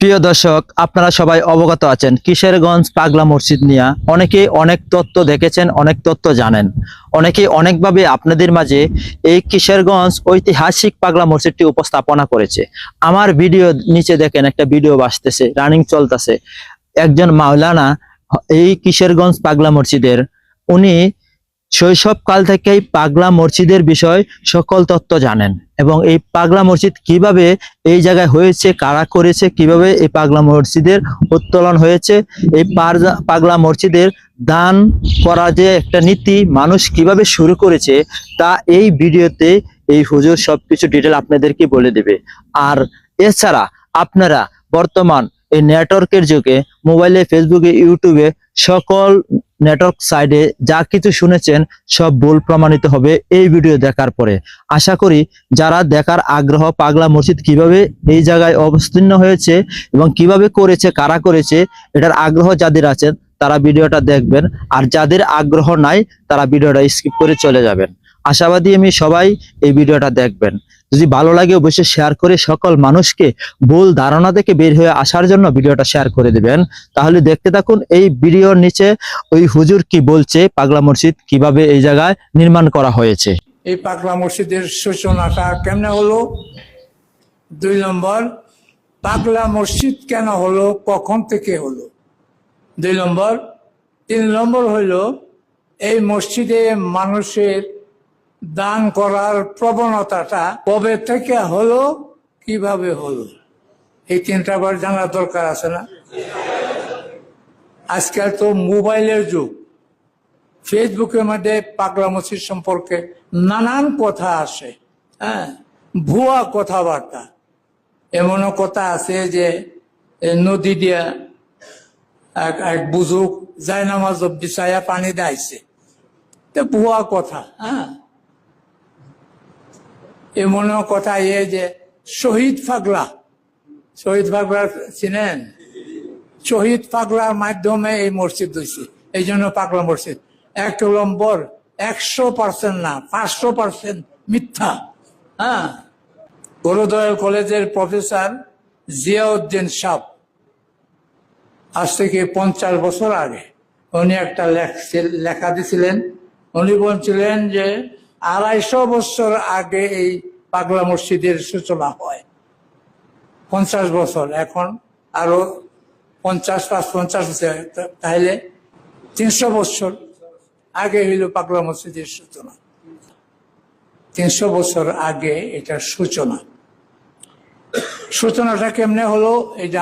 প্রিয় দর্শক, আপনারা সবাই অবগত আছেন কিশোরগঞ্জ পাগলা মসজিদ নিয়ে অনেকেই অনেক তথ্য দেখেছেন, অনেক তথ্য জানেন। অনেকেই অনেকভাবে আপনাদের মাঝে এই কিশোরগঞ্জ ঐতিহাসিক পাগলা মসজিদটি উপস্থাপনা করেছে। আমার ভিডিও নিচে দেখেন একটা ভিডিও আসতেছে, রানিং চলতেছে। একজন মাওলানা এই কিশোরগঞ্জ পাগলা মসজিদের, উনি শৈশবকাল থেকেই পাগলা মসজিদের বিষয় সকল তথ্য জানেন এবং এই পাগলা মসজিদ কিভাবে এই জায়গায় হয়েছে, কারা করেছে, কিভাবে এই পাগলা মসজিদের উত্তোলন হয়েছে, এই পাগলা মসজিদের দান করা যে একটা নীতি মানুষ কিভাবে শুরু করেছে, তা এই ভিডিওতে এই হুজুর সবকিছু ডিটেল আপনাদেরকে বলে দেবে। আর এছাড়া আপনারা বর্তমান এই নেটওয়ার্কের যুগে মোবাইলে, ফেসবুকে, ইউটিউবে সকল নেটওয়ার্ক সাইডে যা কিছু শুনেছেন সব ভুল প্রমাণিত হবে এই ভিডিও দেখার পরে। আশা করি যারা দেখার আগ্রহ, পাগলা মসজিদ কিভাবে এই জায়গায় অবতীর্ণ হয়েছে এবং কিভাবে করেছে, কারা করেছে, এটার আগ্রহ যাদের আছেন তারা ভিডিওটা দেখবেন, আর যাদের আগ্রহ নাই তারা ভিডিওটা স্কিপ করে চলে যাবেন। আশাবাদী আমি সবাই এই ভিডিওটা দেখবেন। যদি ভালো লাগে অবশ্যই শেয়ার করে সকল মানুষকে ভুল ধারণা থেকে বের হয়ে আসার জন্য ভিডিওটা শেয়ার করে দিবেন। তাহলে দেখতে থাকুন এই ভিডিওর নিচে ওই হুজুর কি বলছে, পাগলা মসজিদ কিভাবে এই জায়গায় নির্মাণ করা হয়েছে। এই পাগলা মসজিদের সূচনাটা কেমনে হলো, 2 নম্বর পাগলা মসজিদ কেন হলো, কখন থেকে হলো, 2 নম্বর। 3 নম্বর হইল এই মসজিদে মানুষের দান করার প্রবণতাটা কবে থেকে হলো, কিভাবে হলো, এই 3টা বার জানার দরকার আছে না? আজকাল তো মোবাইলের যুগ, ফেসবুকের মধ্যে পাগলা মসজিদ সম্পর্কে নানান কথা আসে, হ্যাঁ, ভুয়া কথাবার্তা। এমনও কথা আছে যে নদী দিয়া এক বুজুক জায়নামাজ বিছায়া পানি দাইছে, তো ভুয়া কথা। হ্যাঁ, এমনও কথা যে শহীদ পাগলা চিনেন? শহীদ পাগলার মাধ্যমে এই মসজিদ হয়েছে, এই জন্য পাগলা মসজিদ। 1 নম্বর 100% না, 500% মিথ্যা। হ্যাঁ, গুরুদয়াল কলেজের প্রফেসর জিয়াউদ্দিন সাহ আজ থেকে 50 বছর আগে উনি একটা লেখা দিছিলেন। উনি বলছিলেন যে 250 বছর আগে এই পাগলা মসজিদের সূচনা হয়। 50 বছর, এখন আরো 50 তাহলে 300 বছর আগে হইল পাগলা মসজিদের সূচনা। 300 বছর আগে এটার সূচনাটা কেমনে হলো এটা